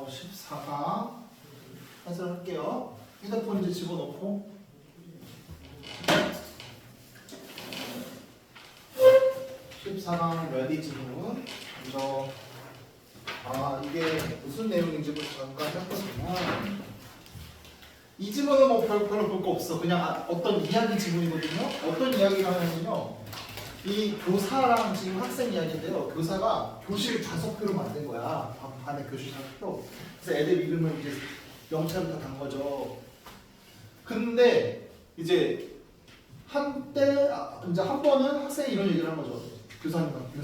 14강 해설할게요. 휴대폰 이제 집어넣고 14강 레디 지문 먼저 이게 무슨 내용인지 잠깐 해보시면 이 지문은 뭐 별로 볼 거 없어. 그냥 어떤 이야기 지문이거든요. 어떤 이야기를 하냐면요, 이 교사랑 지금 학생 이야기인데요. 교사가 교실 좌석표로 만든 거야. 반에 교실 좌석표. 그래서 애들 이름을 이제 명찰부터 단 거죠. 근데 이제 한때 이제 한 번은 학생이 이런 얘기를 한 거죠. 교사님한테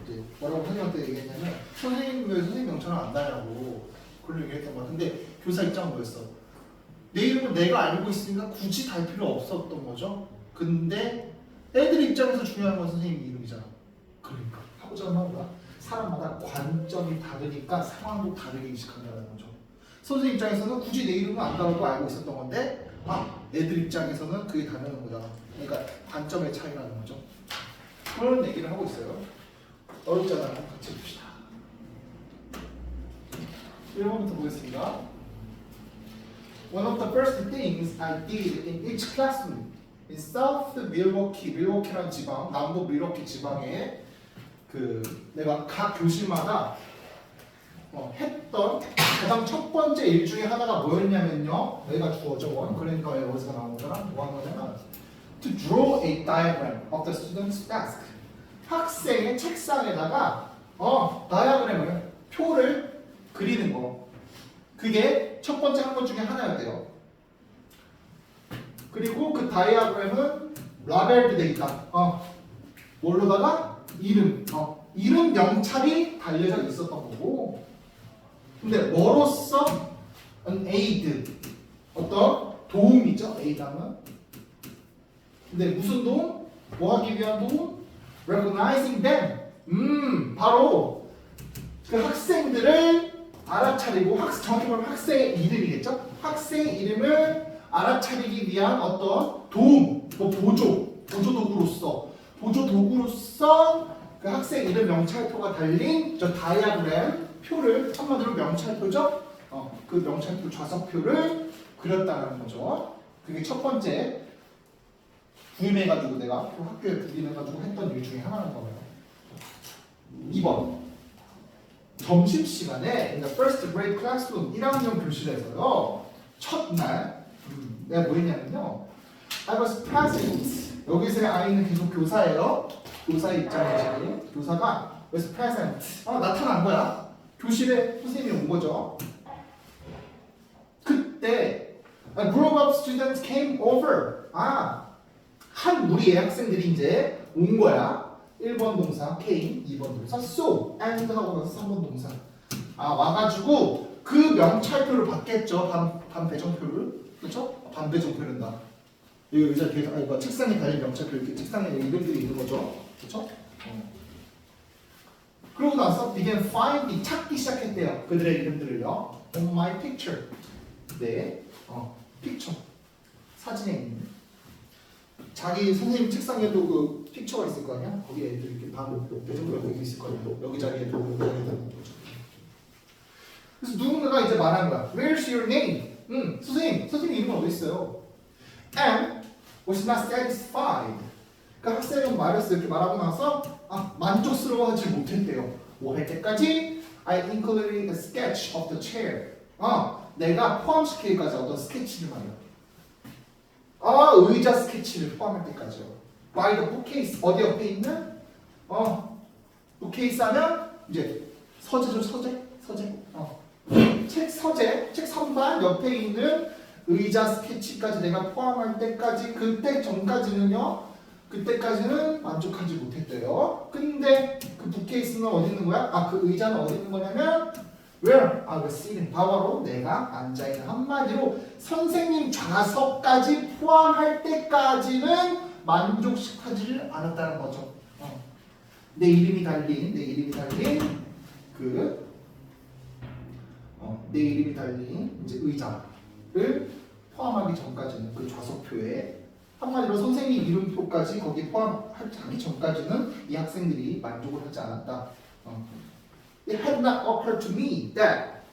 이제 뭐라고 선생님한테 얘기했냐면, 선생님 왜 선생님 명찰을 안 다냐고 그런 얘기를 했던 거야. 근데 교사 입장은 뭐였어? 내 이름을 내가 알고 있으니까 굳이 달 필요 없었던 거죠. 근데 애들 입장에서 중요한 건 선생님 이름이잖아. 그러니까 하고자 하는 말은 사람마다 관점이 다르니까 상황도 다르게 인식한다는 거죠. 선생님 입장에서는 굳이 내 이름을 안 달아도 알고 있었던 건데 애들 입장에서는 그게 다르는 거잖아. 그러니까 관점의 차이라는 거죠. 그런 얘기를 하고 있어요. 어렵잖아요. 같이 봅시다. 1번부터 보겠습니다. One of the first things I did in each classroom in South 밀워키라는 지방, 남부 밀워키 지방에 내가 각 교실마다 했던 가장 첫 번째 일 중에 하나가 뭐였냐면요. 여기가 주어져 원. 그러니까 여기서 나오는 거랑 뭐 하는 거냐면 to draw a diagram of the student's desk. 학생의 책상에다가 다이어그램을 표를 그리는 거. 그게 첫 번째 한 것 중에 하나였대요. 그리고 그 다이어그램은 라벨드 돼 있다. 뭘로다가 이름 명찰이 달려져 있었던 거고. 근데 뭐로써 an aid, 어떤 도움이죠. aid하면. 근데 무슨 도움? 뭐 하기 위한 도움? recognizing them. 바로 그 학생들을 알아차리고, 정확히 말하면 학생의 이름이겠죠? 학생의 이름을 알아차리기 위한 어떤 도움, 보조도구로서 그 학생 이름 명찰표가 달린 저 다이어그램 표를, 한마디로 명찰표죠? 그 명찰표 좌석표를 그렸다는 거죠. 그게 첫 번째 구임해가지고 내가 학교에 구임해가지고 했던 일 중에 하나인 거예요. 2번. 점심시간에 in the first grade classroom 1학년 교실에서요. 첫날 내가 뭐 했냐면요. I was present. 여기서의 I는 계속 교사예요. 교사 입장이지. 교사가 was present. 나타난 거야. 교실에 선생님이 온 거죠. 그때 a group of students came over. 한 무리의 학생들이 이제 온 거야. 1번 동사 came, 2번 동사 saw, and 하고 나서 3번 동사 와가지고 그 명찰표를 받겠죠. 반배정표를. 그렇죠? 반배정표는다. 여기 의자 뒤에 책상에 달린 명찰표, 이렇게 책상에 이름들이 있는 거죠. 그렇죠? 그러고 나서 began finding, 찾기 시작했대요. 그들의 이름들을요. on my picture. 네, picture. 사진에 있는. 자기 선생님 책상에도 그 픽처가 있을 거 아니야? 거기에 이렇게 배정표가 여기 있을 거 아니야? 여기 자리에 여기 자리에 있는 거죠. 그래서 누군가가 이제 말한 거야. Where's your name? 선생님 이름은 어디 있어요? And was not satisfied. 그 학생은 말했어. 이렇게 말하고 나서 만족스러워하지 못했대요. 뭐 할 때까지? I included a sketch of the chair. 내가 포함시키기까지 어떤 스케치를 말이야. 의자 스케치를 포함할 때까지요. By the bookcase. 어디 옆에 있는? bookcase 하면 이제 서재죠. 서재. 책 선반 옆에 있는 의자 스케치까지 내가 포함할 때까지, 그때까지는 만족하지 못했대요. 근데 그 bookcase는 어디 있는 거야? 그 의자는 어디 있는 거냐면 Where? the seating. 바로 내가 앉아있는, 한마디로 선생님 좌석까지 포함할 때까지는 만족시키지를 않았다는 거죠. 내 이름이 달린 이제 의자를 포함하기 전까지는, 그 좌석표에 한마디로 선생님 이름표까지 거기 포함하기 전까지는 이 학생들이 만족을 하지 않았다. It had not occurred to me that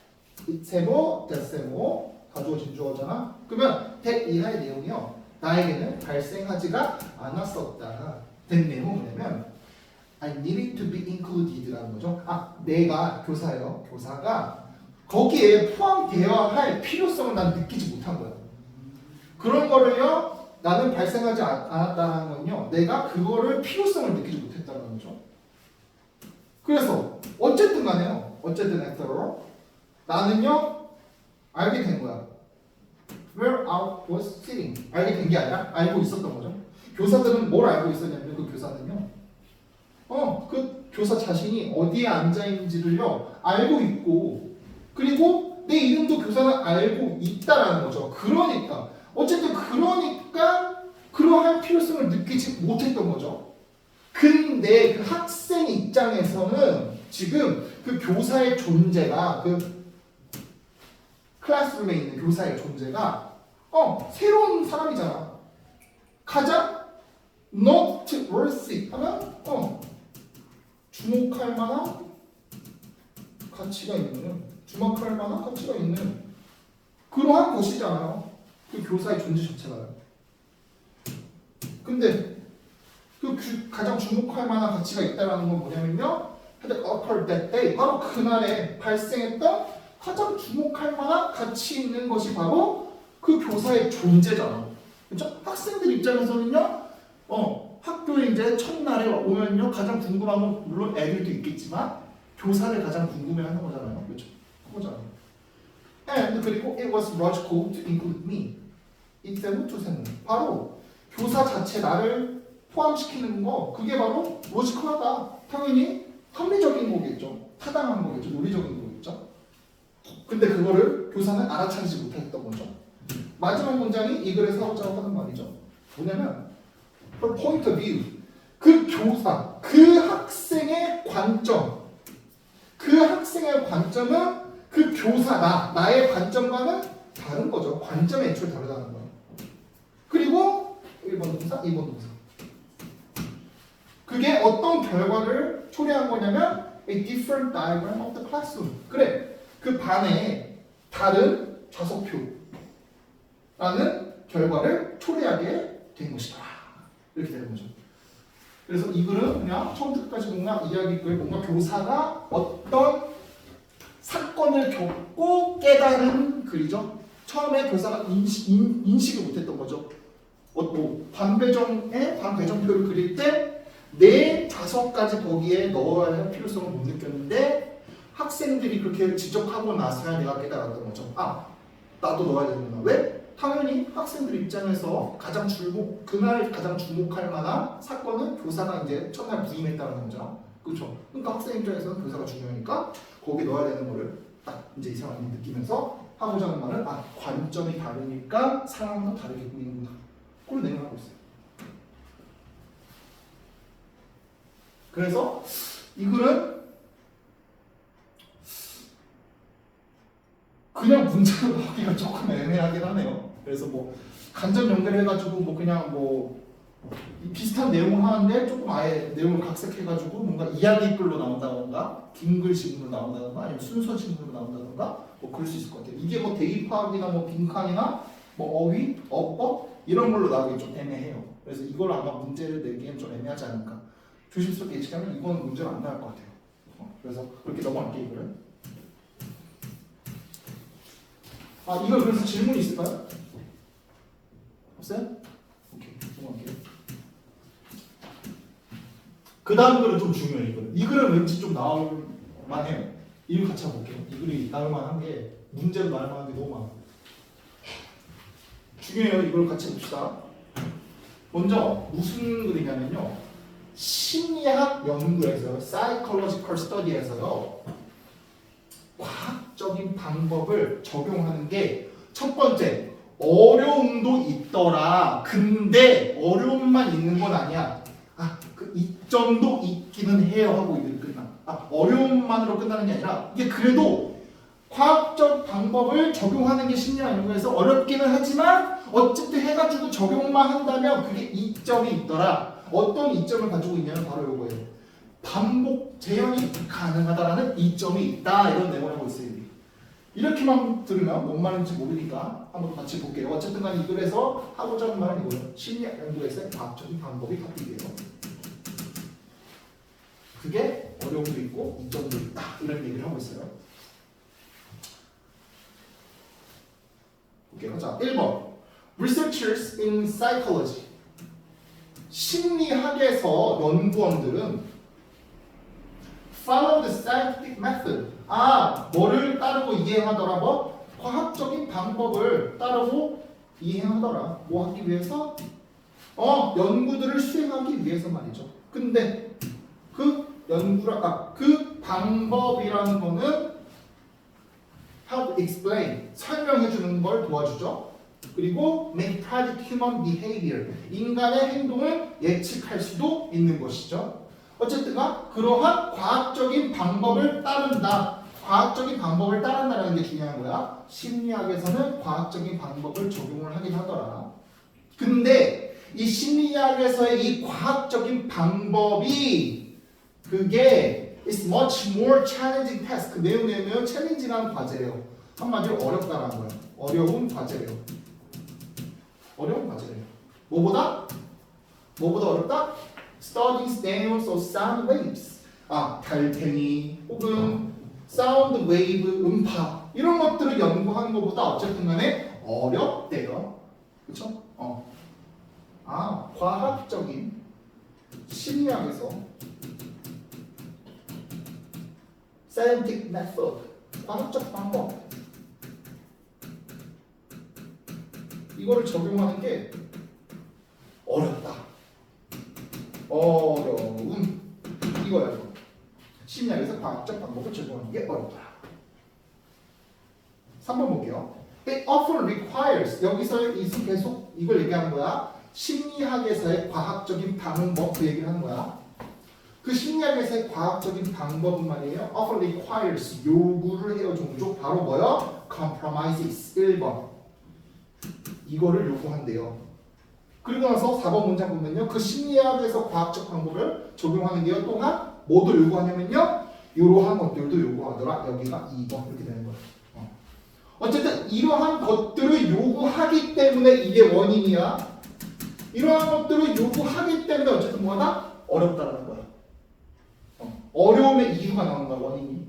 세모, 대세모 가주어 진주어잖아. 그러면 that 이하의 내용이요. 나에게는 발생하지가 않았었다. 된 내용은 뭐냐면 I needed to be included라는 거죠. 아, 내가 교사예요. 교사가 거기에 포함되어야 할 필요성을 난 느끼지 못한 거야. 그런 거를요. 나는 발생하지 않았다는 건요. 내가 그거를 필요성을 느끼지 못했다는 거죠. 그래서 어쨌든 간에요. 어쨌든 after all 나는요. 알게 된 거야. Where I was sitting. 알게 된 게 아니라 알고 있었던 거죠. 교사들은 뭘 알고 있었냐면 그 교사는요. 그 교사 자신이 어디에 앉아 있는지를요. 알고 있고 그리고 내 이름도 교사는 알고 있다라는 거죠. 그러니까 어쨌든 그러니까 그러한 필요성을 느끼지 못했던 거죠. 근데 그 학생 입장에서는 지금 그 교사의 존재가 그 클래스룸에 있는 교사의 존재가 새로운 사람이잖아. 가장 noteworthy 하면 주목할 만한 가치가 있는 주목할 만한 가치가 있는 그러한 것이잖아요. 그 교사의 존재 자체가요. 근데 그 가장 주목할 만한 가치가 있다는 건 뭐냐면요. had occurred that day. 바로 그날에 발생했던 가장 주목할 만한 가치 있는 것이 바로 그 교사의 존재잖아. 그렇죠? 학생들 입장에서는요. 학교에 이제 첫날에 오면요. 가장 궁금한 건 물론 애들도 있겠지만 교사를 가장 궁금해하는 거잖아요. 그렇죠? 그거잖아요. And 그리고 it was logical to include me. 이세모 투세모. 바로 교사 자체 나를 포함시키는 거 그게 바로 로지컬하다. 당연히 합리적인 거겠죠. 타당한 거겠죠. 논리적인 거겠죠. 근데 그거를 교사는 알아차리지 못했던 거죠. 마지막 문장이 이 글에서 하고자 하는 말이죠. 뭐냐면 her point of view. 그 교사, 그 학생의 관점. 그 학생의 관점은 그 교사 나의 관점과는 다른 거죠. 관점이 애초에 다르다는 거예요. 그리고 1번 동사, 2번 동사. 그게 어떤 결과를 초래한 거냐면 a different diagram of the classroom. 그래, 그 반에 다른 좌석표라는 결과를 초래하게 된 것이다. 이렇게 되는 거죠. 그래서 이 글은 그냥 처음부터 끝까지 그냥 이야기고요. 뭔가 교사가 어떤 사건을 겪고 깨달은 글이죠. 처음에 교사가 인식을 못했던 거죠. 뭐 반배정표를 그릴 때 내 좌석까지 거기에 넣어야 할 필요성을 못 느꼈는데 학생들이 그렇게 지적하고 나서야 내가 깨달았던 거죠. 아, 나도 넣어야 되는구나. 왜? 당연히 학생들 입장에서 그날 가장 주목할 만한 사건은 교사가 이제 첫날 부임했다는 거죠. 그렇죠? 그러니까 학생 입장에서는 교사가 중요하니까 거기에 넣어야 되는 거를 딱 이제 이 사람이 느끼면서 하고자 하는 말은 관점이 다르니까 상황도 다르게 보이는구나. 그걸 내용을 하고 있어요. 그래서 이 글은 그냥 문제로 나오기가 조금 애매하긴 하네요. 그래서 뭐 간접 연결해가지고 뭐 그냥 뭐 비슷한 내용을 하는데 조금 아예 내용을 각색해가지고 뭔가 이야기글로 나온다던가 긴 글식으로 나온다던가 아니면 순서식으로 나온다던가 뭐 그럴 수 있을 것 같아요. 이게 뭐 대입학이나 뭐 빈칸이나 뭐 어휘, 어법 이런 걸로 나오기 좀 애매해요. 그래서 이걸 아마 문제를 내기엔 좀 애매하지 않을까. 조심스럽게 예측하면 이건 문제가 안 나올 것 같아요. 그래서 그렇게 넘어갈게요. 이거를. 이거 그래서 질문이 있을까요? 없어요? 오케이, 넘어갈게요. 그 다음 글은 좀 중요해요. 이 글은 왠지 좀 나올 만해요. 이거 같이 해볼게요. 이 글이 나올 만한 게 문제로 나올 만한 게 너무 많아요. 중요해요. 이걸 같이 봅시다. 먼저 무슨 글이냐면요. 심리학 연구에서 psychological study에서요. 과학적인 방법을 적용하는 게 첫 번째 어려움도 있더라. 근데 어려움만 있는 건 아니야. 그 이점도 있기는 해요 하고 이들 끝나. 어려움만으로 끝나는 게 아니라 이게 그래도 과학적 방법을 적용하는 게 심리학 연구에서 어렵기는 하지만 어쨌든 해가지고 적용만 한다면 그게 이점이 있더라. 어떤 이점을 가지고 있냐면 바로 이거예요. 반복 재현이 가능하다라는 이점이 있다. 이런 내용을 하고 있어요. 이렇게만 들으면 뭔 말인지 모르니까 한번 같이 볼게요. 어쨌든 간에 이 글에서 하고자 하는 말은 이거예요. 심리학 연구에서의 과학적인 방법이 바뀌게요. 그게 어려움도 있고 이점도 있다. 이런 얘기를 하고 있어요. 볼게요. 자, 1번. Researchers in psychology. 심리학에서 연구원들은 follow the scientific method. 뭐를 따르고 이행하더라? 뭐? 과학적인 방법을 따르고 이행하더라. 뭐 하기 위해서? 연구들을 수행하기 위해서 말이죠. 근데 그 그 방법이라는 거는 help explain, 설명해 주는 걸 도와주죠. 그리고 make predict human behavior, 인간의 행동을 예측할 수도 있는 것이죠. 어쨌든가 그러한 과학적인 방법을 따른다. 과학적인 방법을 따른다는 게 중요한 거야. 심리학에서는 과학적인 방법을 적용을 하긴 하더라. 근데 이 심리학에서의 이 과학적인 방법이 그게 is much more challenging task. 매우 챌린징한 과제래요. 한마디로 어렵다라는 거예요. 어려운 과제래요. 어려운 과제래요. 뭐보다 어렵다? Studying snails or sound waves. 달팽이 혹은 사운드 웨이브, 음파 이런 것들을 연구하는 것보다 어쨌든 간에 어렵대요. 그렇죠? 과학적인 심리학에서 scientific method, 과학적 방법 이거를 적용하는 게 어렵다. 어려움 이거야. 이거. 심리학에서 과학적 방법을 적용하는 게 어렵다. 3번 볼게요. It often requires, 여기서 계속 이걸 얘기하는 거야. 심리학에서의 과학적인 방법 그 얘기를 하는 거야. 그 심리학에서의 과학적인 방법은 말이에요. often requires, 요구를 해요. 종종 바로 뭐요? compromises. 1번. 이거를 요구한대요. 그리고 나서 4번 문장 보면요. 그 심리학에서 과학적 방법을 적용하는 게요. 또한 뭐도 요구하냐면요. 이러한 것들도 요구하더라. 여기가 2번 이렇게 되는 거예요. 어쨌든 이러한 것들을 요구하기 때문에 이게 원인이야. 이러한 것들을 요구하기 때문에 어쨌든 뭐하다? 어렵다라는 거야. 어려움의 이유가 나오는 거야. 원인이.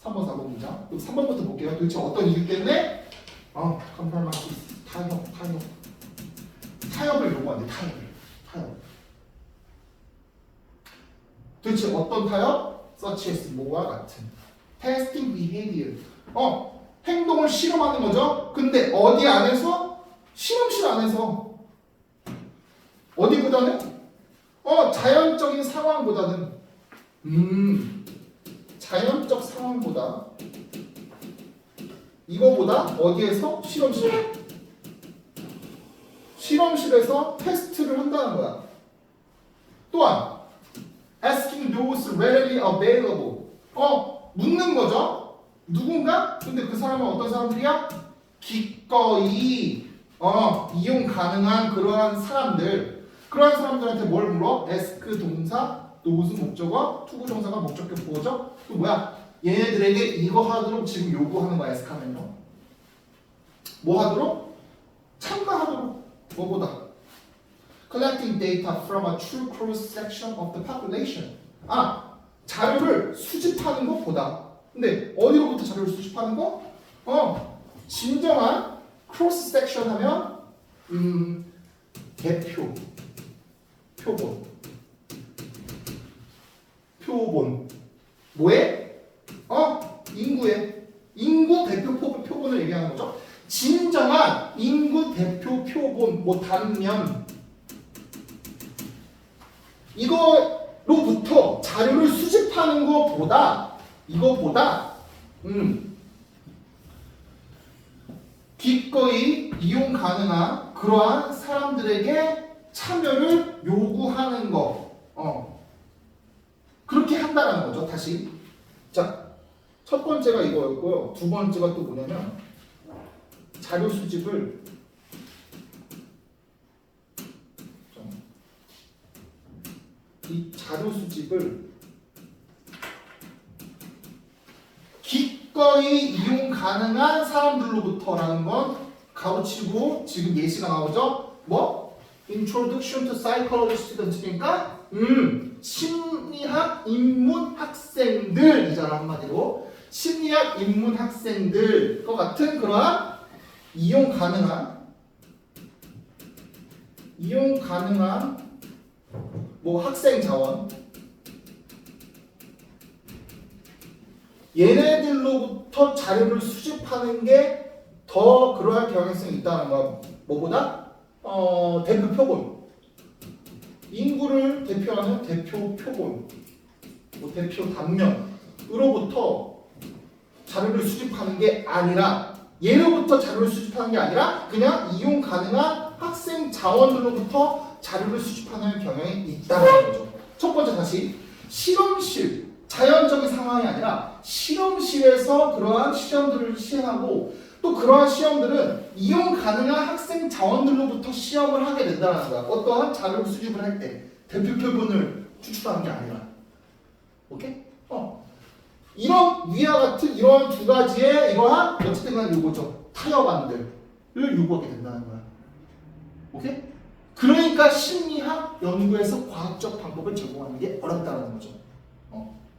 3번 4번 문장. 3번부터 볼게요. 도대체 어떤 이유 때문에 컴프로마이즈, 타협을 요구한대. 타협. 도대체 어떤 타협? such as 뭐와 같은 testing behavior. 행동을 실험하는 거죠. 근데 어디 안에서? 실험실 안에서. 어디보다는? 자연적인 상황보다는. 자연적 상황보다. 이거보다 어디에서? 실험실에서 테스트를 한다는 거야. 또한 asking those readily available. 묻는 거죠. 누군가? 근데 그 사람은 어떤 사람들이야? 기꺼이 이용 가능한 그러한 사람들. 그러한 사람들한테 뭘 물어? ask 동사, those 목적어, 투구 동사가 목적격 보어죠. 또 뭐야? 얘네들에게 이거 하도록 지금 요구하는 거야. ask 하면요. 뭐 하도록? 참가하도록. 뭐보다? Collecting data from a true cross section of the population. 자료를 수집하는 것보다. 근데 어디로부터 자료를 수집하는 거? 진정한 cross section 하면 대표, 표본. 뭐에? 인구 대표 표본을 얘기하는 거죠. 진정한 인구 대표 표본, 단면. 이거로부터 자료를 수집하는 것보다 기꺼이 이용 가능한 그러한 사람들에게 참여를 요구하는 거. 그렇게 한다라는 거죠. 다시. 자, 첫 번째가 이거였고요. 두 번째가 또 뭐냐면 자료 수집을 기꺼이 이용 가능한 사람들로부터라는 건 가로치고 지금 예시가 나오죠? 뭐? Introduction to Psychology Students니까 심리학 입문 학생들이잖아 한마디로. 심리학 입문 학생들과 같은 그러한 이용 가능한 뭐 학생 자원 얘네들로부터 자료를 수집하는 게 더 그러할 경향성이 있다는 거야. 뭐보다? 대표 표본. 인구를 대표하는 대표 표본, 뭐 대표 단면으로부터 자료를 수집하는 게 아니라 얘로부터 자료를 수집하는 게 아니라 그냥 이용 가능한 학생 자원들로부터 자료를 수집하는 경향이 있다는 거죠. 첫 번째 다시 실험실, 자연적인 상황이 아니라 실험실에서 그러한 시험들을 시행하고 또 그러한 시험들은 이용 가능한 학생 자원들로부터 시험을 하게 된다는 거야. 어떠한 자료를 수집을 할 때 대표 표본을 추출하는 게 아니라. 오케이? 이런 위와 같은 이러한 두 가지의 이러한 어쨌든 간에 요거죠. 타협안들을 요구하게 된다는 거야. 오케이? 그러니까 심리학 연구에서 과학적 방법을 제공하는 게 어렵다는 거죠.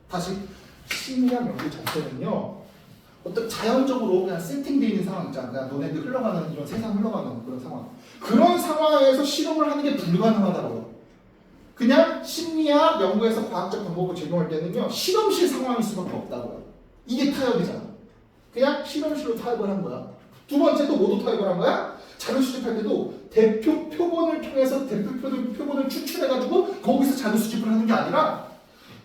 다시 심리학 연구 자체는요. 어떤 자연적으로 그냥 세팅되어 있는 상황 있잖아. 그냥 너네들 흘러가는 이런 세상 흘러가는 그런 상황. 그런 상황에서 실험을 하는 게 불가능하다고요. 그냥 심리학 연구에서 과학적 방법을 제공할 때는요. 실험실 상황일 수밖에 없다고요. 이게 타협이잖아. 그냥 실험실로 타협을 한 거야. 두 번째도 모두 타협을 한 거야. 자료 수집할 때도 대표 표본을 통해서 대표 표본을 추출해가지고 거기서 자료 수집을 하는 게 아니라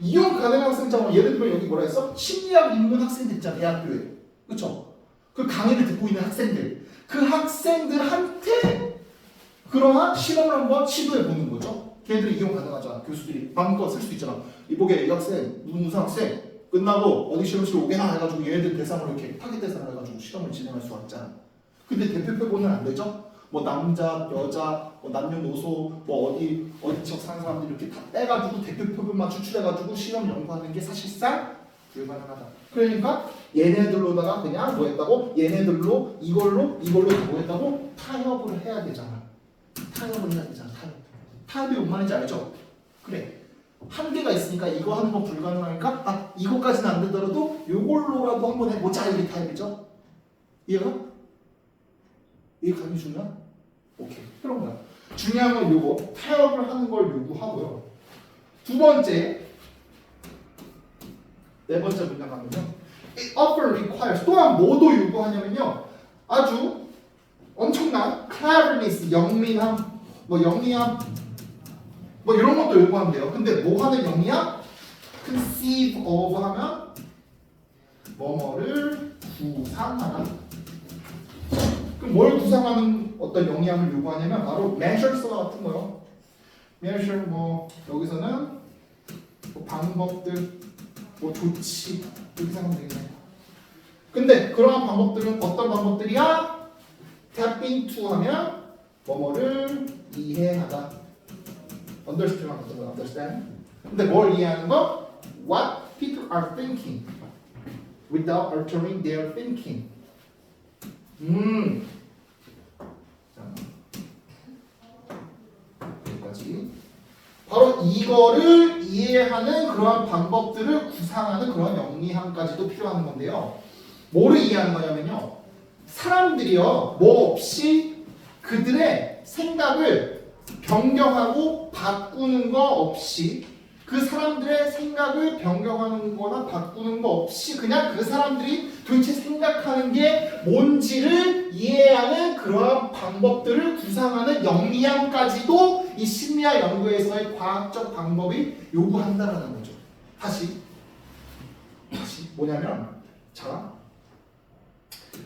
이용 가능한 학생 자원, 예를 들면 여기 뭐라 했어? 심리학 입문 학생들 있잖아, 대학교에. 그쵸? 그 강의를 듣고 있는 학생들. 그 학생들한테 그러한 실험을 한번 시도해 보는 거죠. 걔네들이 이용 가능하잖아. 교수들이 마음껏 쓸 수 있잖아. 이보게 이 학생, 무슨 학생 끝나고 어디 실험실 오게나 해가지고 얘네들 대상으로 이렇게 타겟 대상을 해가지고 실험을 진행할 수가 있잖아. 근데 대표 표본은 안 되죠? 뭐 남자, 여자, 뭐 남녀노소, 뭐 어디 지역 사는 사람들 이렇게 다 빼가지고 대표 표본만 추출해가지고 실험 연구하는 게 사실상 불가능하다. 그러니까 얘네들로다가 그냥 뭐 했다고? 얘네들로 이걸로 뭐 했다고? 타협을 해야 되잖아. 타협을 해야 되잖아. 타협이 뭔 말인지 알죠? 그래. 한계가 있으니까 이거 하는 거 불가능하니까 이거까지는 안 되더라도 요걸로라도 한번 해보자. 이게 타협이죠. 이해가? 이게 가장 중요한? 오케이. 그런 거야. 중요한 건 요거. 타협을 하는 걸 요구하고요. 두 번째, 네 번째 문장 가면요. It often requires, 또한 뭐도 요구하냐면요. 아주 엄청난 cleverness, 영리함, 뭐 이런 것도 요구한대요. 근데 뭐 하는 영리함? conceive of 하면 뭐뭐를 구상하다. 그럼 뭘 구상하는 어떤 영리함을 요구하냐면 바로 measures와 같은 거요. measure 뭐 여기서는 뭐 방법들, 뭐 조치 이렇게 생각하면 되겠네. 근데 그러한 방법들은 어떤 방법들이야? tap into 하면 뭐뭐를 이해하다. understand만 같은 거 understand. 근데 뭘 이해하는 거? What people are thinking without altering their thinking. 여기까지. 바로 이거를 이해하는 그러한 방법들을 구상하는 그런 영리함까지도 필요한 건데요. 뭐를 이해하는 거냐면요. 사람들이요, 뭐 없이 그들의 생각을 변경하고 바꾸는 거 없이 그 사람들의 생각을 변경하는 거나 바꾸는 거 없이 그냥 그 사람들이 도대체 생각하는 게 뭔지를 이해하는 그러한 방법들을 구상하는 영리함까지도 이 심리학 연구에서의 과학적 방법이 요구한다라는 거죠. 다시 뭐냐면 자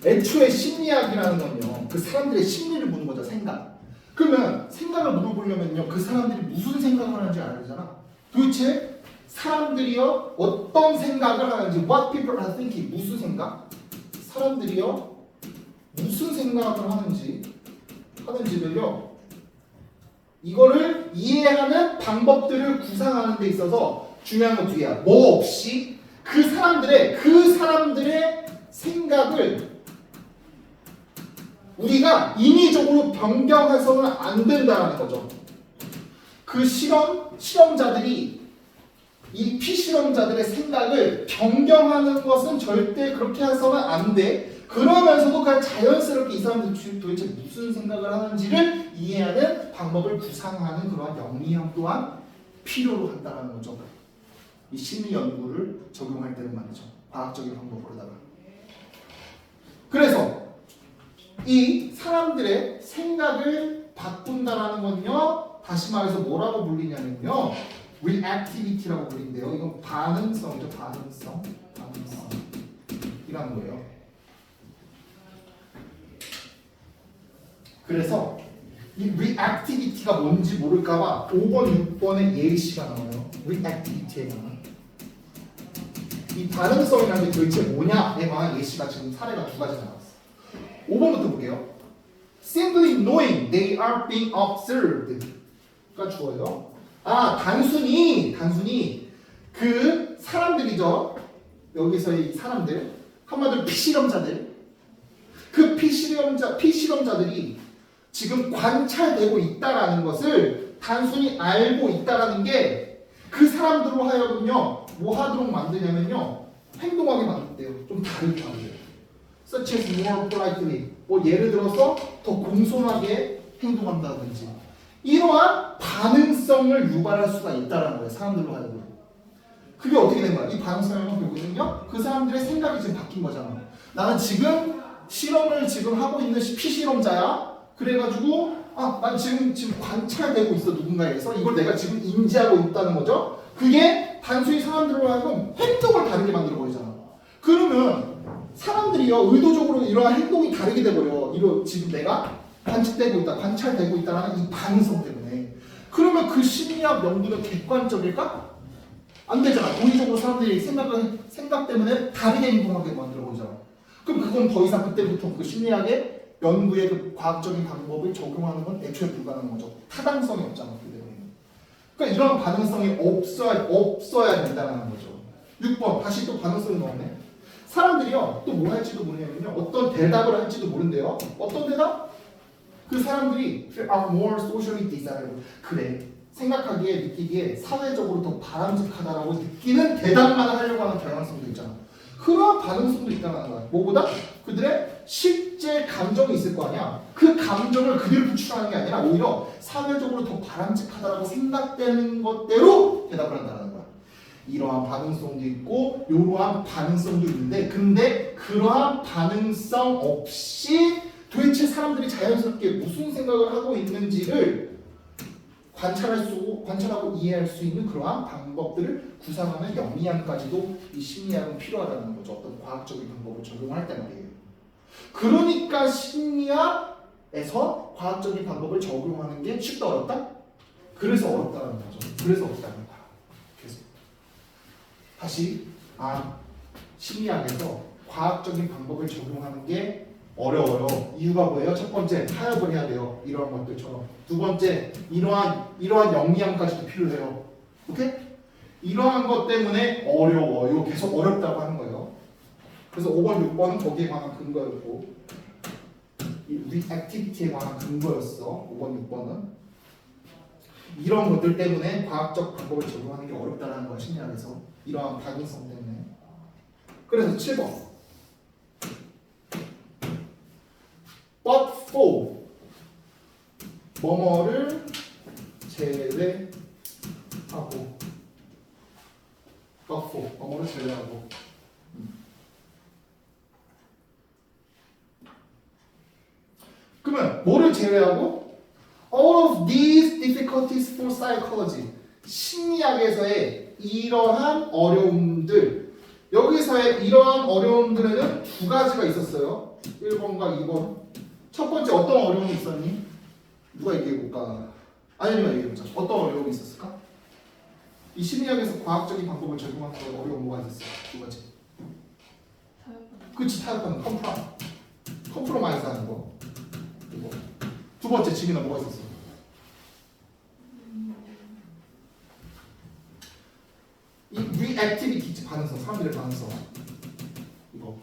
애초에 심리학이라는 건요 그 사람들의 심리를 보는 거죠. 생각. 그러면 생각을 물어보려면요 그 사람들이 무슨 생각을 하는지 알아야 되잖아. 도대체 사람들이요 어떤 생각을 하는지 what people are thinking 무슨 생각? 사람들이요 무슨 생각을 하는지를요 이거를 이해하는 방법들을 구상하는 데 있어서 중요한 건 뒤야. 뭐 없이 그 사람들의 생각을 우리가 인위적으로 변경해서는 안 된다는 거죠. 그 실험자들이 이 피실험자들의 생각을 변경하는 것은 절대 그렇게 해서는 안 돼. 그러면서도 그냥 자연스럽게 이 사람들이 도대체 무슨 생각을 하는지를 이해하는 방법을 구상하는 그러한 영리함 또한 필요로 한다는 거죠. 이 심리 연구를 적용할 때는 말이죠. 과학적인 방법으로다가. 그래서 이 사람들의 생각을 바꾼다라는 건요, 다시 말해서 뭐라고 불리냐면요, reactivity라고 불린대요. 이건 반응성이죠. 반응성이라는 거예요. 그래서 이 reactivity가 뭔지 모를까봐 5번, 6번에 예시가 나와요. reactivity에 관한. 이 반응성이라는 게 도대체 뭐냐에 관한 예시가 지금 사례가 두 가지 나왔어요. 5번부터 볼게요. Simply knowing they are being observed가 주어요. 단순히 그 사람들이죠. 여기서의 사람들, 한마디로 피실험자들. 그 피실험자들이 지금 관찰되고 있다라는 것을 단순히 알고 있다라는 게 그 사람들로 하여금요, 뭐 하도록 만드냐면요, 행동하게 만든대요. 좀 다르게 만들어요. Such as more politely. 뭐 예를 들어서 더 공손하게 행동한다든지. 이러한 반응성을 유발할 수가 있다는 거예요. 사람들로 하여금. 그게 어떻게 된 거야? 이 반응성을 결국은요, 그 사람들의 생각이 지금 바뀐 거잖아. 나는 지금 실험을 지금 하고 있는 피실험자야. 그래가지고 난 지금 관찰되고 있어, 누군가에서. 이걸 내가 지금 인지하고 있다는 거죠. 그게 단순히 사람들로 하여금 행동을 다르게 만들어 버리잖아. 그러면 사람들이요, 의도적으로 이러한 행동이 다르게 돼버려. 지금 내가 관찰되고 있다라는 이 반응성 때문에. 그러면 그 심리학 연구는 객관적일까? 안 되잖아. 고의적으로 사람들이 생각 때문에 다르게 행동하게 만들어 버리잖아. 그럼 그건 더 이상 그때부터 그 심리학의 연구의 그 과학적인 방법을 적용하는 건 애초에 불가능한 거죠. 타당성이 없잖아. 그러니까 이런 반응성이 없어야 된다는 거죠. 6번 다시 또 반응성이 나오네. 사람들이요, 또 뭐 할지도 모르냐면요, 어떤 대답을 할지도 모른대요. 어떤 대답? 그 사람들이 are more socially desirable. 그래, 생각하기에 느끼기에 사회적으로 더 바람직하다라고 느끼는 대답만 하려고 하는 경향성도 있잖아. 그런 반응성도 있다는 거야. 뭐보다? 그들의 실제 감정이 있을 거 아니야. 그 감정을 그대로 표출하는 게 아니라 오히려 사회적으로 더 바람직하다라고 생각되는 것대로 대답을 한다는 거야. 이러한 반응성도 있고 이러한 반응성도 있는데, 근데 그러한 반응성 없이 도대체 사람들이 자연스럽게 무슨 생각을 하고 있는지를 관찰하고 이해할 수 있는 그러한 방법들을 구상하는 영리함까지도 이 심리학은 필요하다는 거죠. 어떤 과학적인 방법을 적용할 때 말이에요. 그러니까 심리학에서 과학적인 방법을 적용하는 게 쉽다 어렵다? 그래서 어렵다는 거죠. 그래서 어렵다는 거야. 그래서 다시 심리학에서 과학적인 방법을 적용하는 게 어려워요. 이유가 뭐예요? 첫 번째, 타협을 해야 돼요. 이러한 것들처럼. 두 번째, 이러한 영리함까지도 필요해요. 오케이? 이러한 것 때문에 어려워요. 계속 어렵다고 하는 거예요. 그래서 5번, 6번은 거기에 관한 근거였고, 이 reactivity에 관한 근거였어. 5번, 6번은. 이런 것들 때문에 과학적 방법을 적용하는 게 어렵다는 거야, 심리학에서. 이러한 반응성 때문에. 그래서 7번. but for 뭐뭐를 제외하고, but for 뭐뭐를 제외하고. 그러면 뭐를 제외하고? All of these difficulties for psychology. 심리학에서의 이러한 어려움들. 여기서의 이러한 어려움들에는 두 가지가 있었어요. 1번과 2번. 첫 번째 어떤 어려움이 있었니? 누가 얘기해볼까? 아니면 얘기해보자. 어떤 어려움이 있었을까? 이 심리학에서 과학적인 방법을 적용하는 거 어려운 뭐가 있었어? 두 가지. 그치, 타협하는 컴프로마이즈 하는 거. 이거. 두 번째, 지민아 뭐가 있었어? 이 reactivity 반응성, 사람들의 반응성. 이거.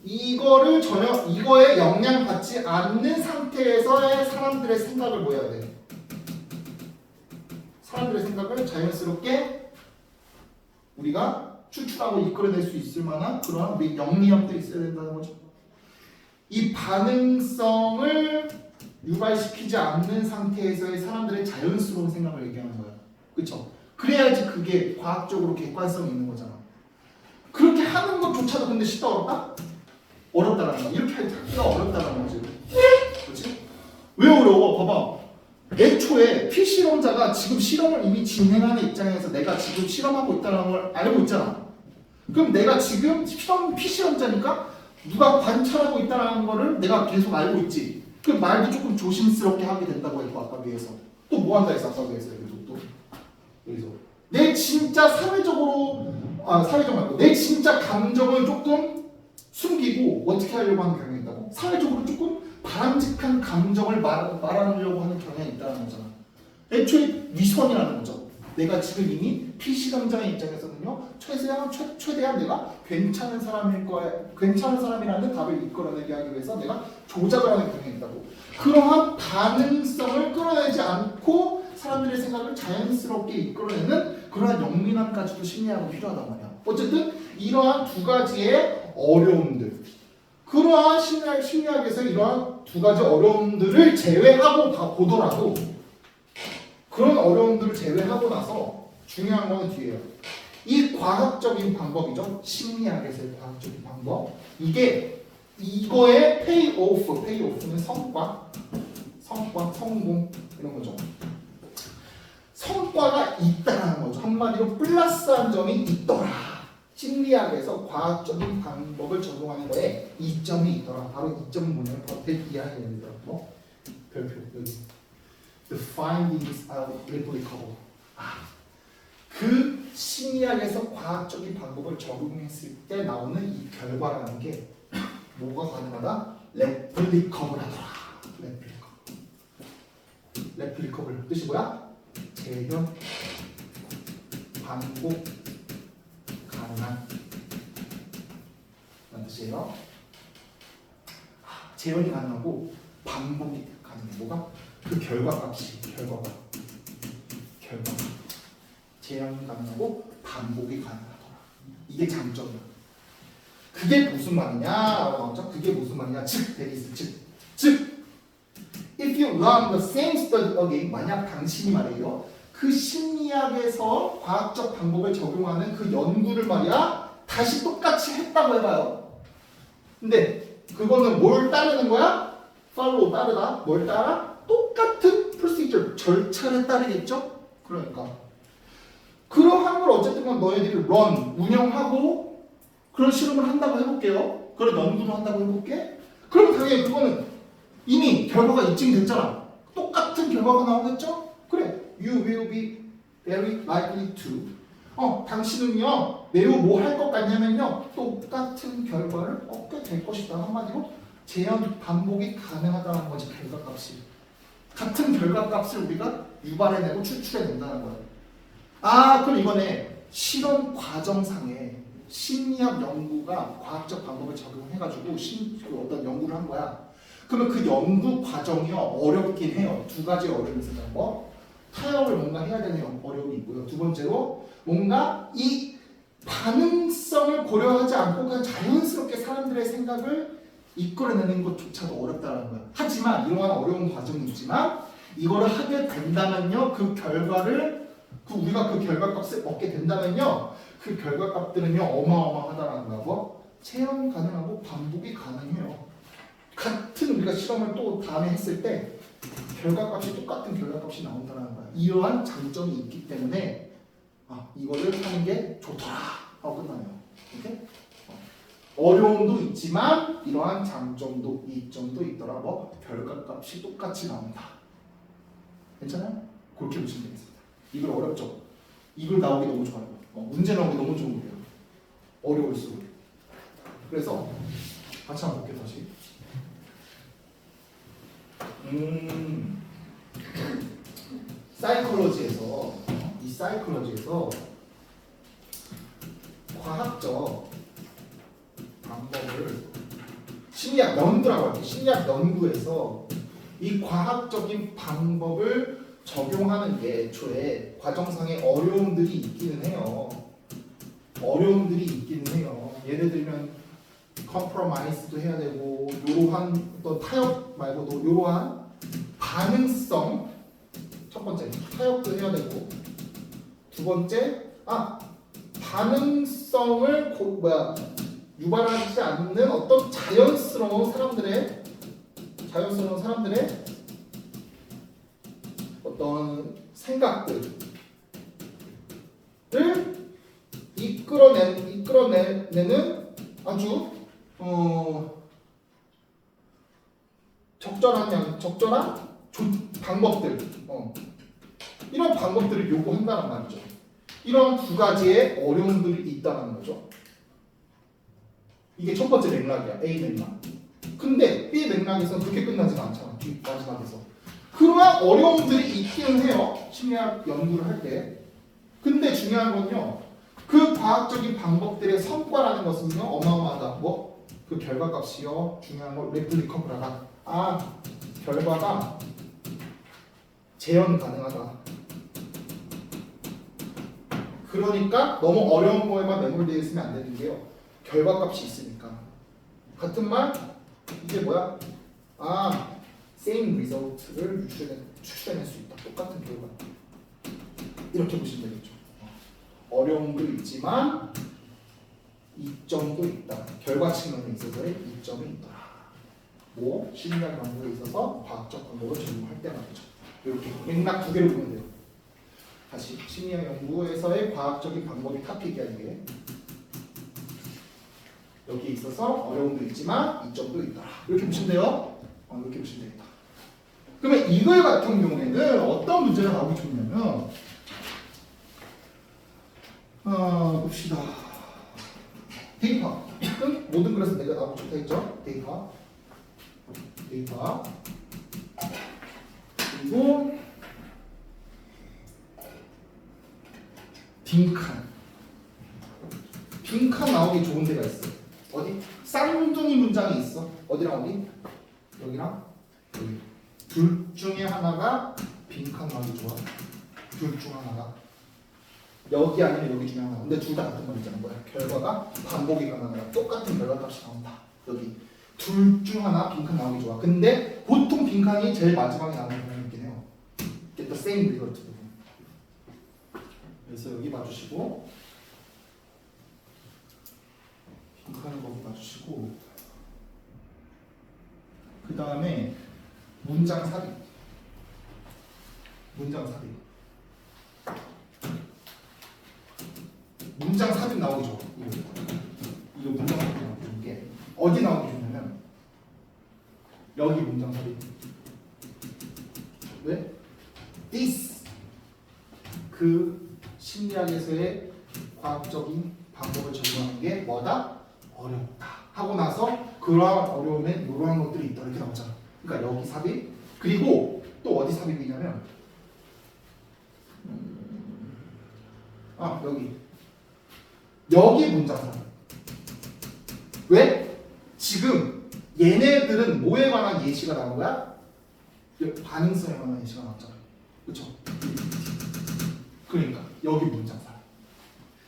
이거를 전혀 이거에 영향받지 않는 상태에서의 사람들의 생각을 뭐 해야 돼? 사람들의 생각을 자연스럽게 우리가 추출하고 이끌어낼 수 있을 만한 그러한 우리 영리함들이 있어야 된다는 거죠. 이 반응성을 유발시키지 않는 상태에서의 사람들의 자연스러운 생각을 얘기하는 거야. 그렇죠? 그래야지 그게 과학적으로 객관성이 있는 거잖아. 그렇게 하는 것조차도 근데 쉽다 어렵다? 어렵다라는 거야. 이렇게 하기가 어렵다라는 거지. 그렇지? 왜 어려워? 봐봐. 애초에 피실험자가 지금 실험을 이미 진행하는 입장에서 내가 지금 실험하고 있다는 걸 알고 있잖아. 그럼 내가 지금 피실험자니까 누가 관찰하고 있다는 거를 내가 계속 알고 있지. 그럼 말도 조금 조심스럽게 하게 된다고 했고 아까 위에서. 또 뭐 한다 했어? 아까 위에서 여기서 내 진짜 사회적으로 사회적 말고 내 진짜 감정을 조금 숨기고 어떻게 하려고 하는 경향이 있다고? 사회적으로 조금 바람직한 감정을 말하려고 하는 경향이 있다는 거잖아. 애초에 위선이라는 거죠. 내가 지금 이미 피실험자의 입장에서는요, 최대한 내가 괜찮은 사람일 거야, 괜찮은 사람이라는 답을 이끌어내게 하기 위해서 내가 조작을 하는 경향이 있다고. 그러한 가능성을 끌어내지 않고 사람들의 생각을 자연스럽게 이끌어내는 그러한 영민함까지도 심리학은 필요하단 말이야. 어쨌든 이러한 두 가지의 어려움들, 그러한 심리학에서 이러한 두 가지 어려움들을 제외하고 보더라도 그런 어려움들을 제외하고 나서 중요한 건 뒤에요. 이 과학적인 방법이죠. 심리학에서의 과학적인 방법. 이거의 페이오프는 성과, 성공 이런 거죠. 성과가 있다는 거죠. 한마디로 플러스한 점이 있더라. 심리학에서 과학적인 방법을 적용하는 거에 이점이 있더라. 바로 이점은 뭐냐면 백 이하의 예를 들어 뭐 별표 여기 The findings are replicable. 그 심리학에서 과학적인 방법을 적용했을 때 나오는 이 결과라는 게 뭐가 가능하다? replicable 하더라. replicable 뜻이 뭐야? 재현, 반복 가능한 뜻이에요. 재현이 가능하고 반복이 가능해. 뭐가? 그 결과값이 결과가 재현이 가능하고 반복이 가능하더라. 이게 장점이야. 그게 무슨 말이냐? 그게 무슨 말이냐? 즉, if you run the same study again, 만약 당신이 말이에요. 그 심리학에서 과학적 방법을 적용하는 그 연구를 말이야. 다시 똑같이 했다고 해봐요. 근데 그거는 뭘 따르는 거야? follow 따르다. 뭘 따라? 똑같은 procedure, 절차를 따르겠죠? 그러니까 그러한 걸 어쨌든 너희들이 run, 운영하고 그런 실험을 한다고 해볼게요. 그런 연구를 한다고 해볼게. 그럼 당연히 그거는 이미 결과가 입증이 됐잖아. 똑같은 결과가 나오겠죠? 그래, you will be very likely to. 당신은요 매우 뭐 할 것 같냐면요 똑같은 결과를 얻게 될 것이다. 한마디로 재현 반복이 가능하다는 거지. 결과값이 같은 결과값을 우리가 유발해내고 추출해낸다는 거야. 그럼 이번에 실험 과정상에 심리학 연구가 과학적 방법을 적용해가지고 어떤 연구를 한 거야. 그러면 그 연구 과정이요 어렵긴 해요. 두 가지 어려움이 있었던 거. 타협을 뭔가 해야 되는 어려움이 있고요. 두 번째로 뭔가 이 반응성을 고려하지 않고 그냥 자연스럽게 사람들의 생각을 이끌어내는 것조차도 어렵다는 거야. 하지만 이러한 어려운 과정이 있지만 이거를 하게 된다면요 그 결과를 우리가 그 결과값을 얻게 된다면요 그 결과값들은요 어마어마하다라는 거고 체험 가능하고 반복이 가능해요. 같은 우리가 실험을 또 다음에 했을 때 결과값이 똑같은 결과값이 나온다는 거야. 이러한 장점이 있기 때문에 이거를 하는 게 좋더라 하고 끝나요. 오케이? 어려움도 있지만 이러한 장점도 이점도 있더라. 뭐 결과값이 똑같이 나온다. 괜찮아요? 그렇게 보시면 되겠습니다. 이걸 어렵죠? 이걸 나오기 너무 좋아요. 문제 나오기 너무 좋은 거예요. 어려울수록. 그래서 같이 한번 볼게요. 다시. 사이콜로지에서 이 사이콜로지에서 과학적 방법을 심리학 연구라고 할게. 심리학 연구에서 이 과학적인 방법을 적용하는 게 애초에 과정상의 어려움들이 있기는 해요. 어려움들이 있기는 해요. 예를 들면 컴프로마이스도 해야 되고 이러한 어떤 타협 말고도 이러한 반응성 첫 번째 타협도 해야 되고 두 번째 반응성을 유발하지 않는 어떤 자연스러운 사람들의 어떤 생각들을 이끌어내는 아주 적절한 방법들 이런 방법들을 요구한다는 말이죠. 이런 두 가지의 어려움들이 있다는 거죠. 이게 첫 번째 맥락이야. A 맥락. 근데 B 맥락에서는 그렇게 끝나지가 않잖아. 뒤 마지막에서. 그러한 어려움들이 있기는 해요. 심리학 연구를 할 때. 근데 중요한 건요. 그 과학적인 방법들의 성과라는 것은요. 어마어마하다. 그 결과값이요. 중요한 건 레플리커블하다. 결과가 재현 가능하다. 그러니까 너무 어려운 거에만 매몰되어 있으면 안 되는 게요. 결과값이 있으니까. 같은 말 이게 뭐야? same result를 추출해낼 수 있다. 똑같은 결과. 이렇게 보시면 되겠죠. 어려움도 있지만 이점도 있다. 결과 측면에 있어서의 이점이 있더라. 심리학 연구에 있어서 과학적 방법을 적용할 때 말이죠. 이렇게 맥락 두 개를 보면 돼요. 다시 심리학 연구에서의 과학적인 방법이 탑픽이야 이게. 여기에 있어서 어려움도 있지만 이점도 있다. 이렇게 보시면 돼요. 이렇게 보시면 되겠다. 그러면 이걸 같은 경우에는 어떤 문제가 나오기 좋냐면 봅시다. 데이터. 모든 글에서 내가 나오기 좋다 했죠? 데이터. 그리고 빈칸 나오기 좋은 데가 있어. 어디? 쌍둥이 문장이 있어. 어디랑 어디? 여기랑 여기. 둘 중에 하나가 빈칸 나오기 좋아. 둘 중 하나가. 여기 아니면 여기 중에 하나. 근데 둘 다 같은 말이잖아. 뭐야? 결과가 반복이 가능하다. 똑같은 결과값이 나온다. 여기. 둘 중 하나 빈칸 나오기 좋아. 근데 보통 빈칸이 제일 마지막에 나오는 경우가 있긴 해요. Get the same result. 그래서 여기 봐주시고 빈칸을 거기 봐주시고 그 다음에 문장 삽입 문장 삽입 나오기 좋아. 이거 문장 삽입 나오기 좋은 게 어디 나오기 좋냐면 여기 문장 삽입. 왜? This 그 심리학에서의 과학적인 방법을 적용하는 게 뭐다? 어렵다. 하고 나서 그러한 어려움에 이러한 것들이 있다. 이렇게 나오잖아. 그러니까 여기 삽입. 그리고 또 어디 삽입이냐면 여기 문장 삽입. 왜? 지금 얘네들은 뭐에 관한 예시가 나온 거야? 반응성에 관한 예시가 나왔잖아. 그렇죠? 그러니까 여기 문장 삽입.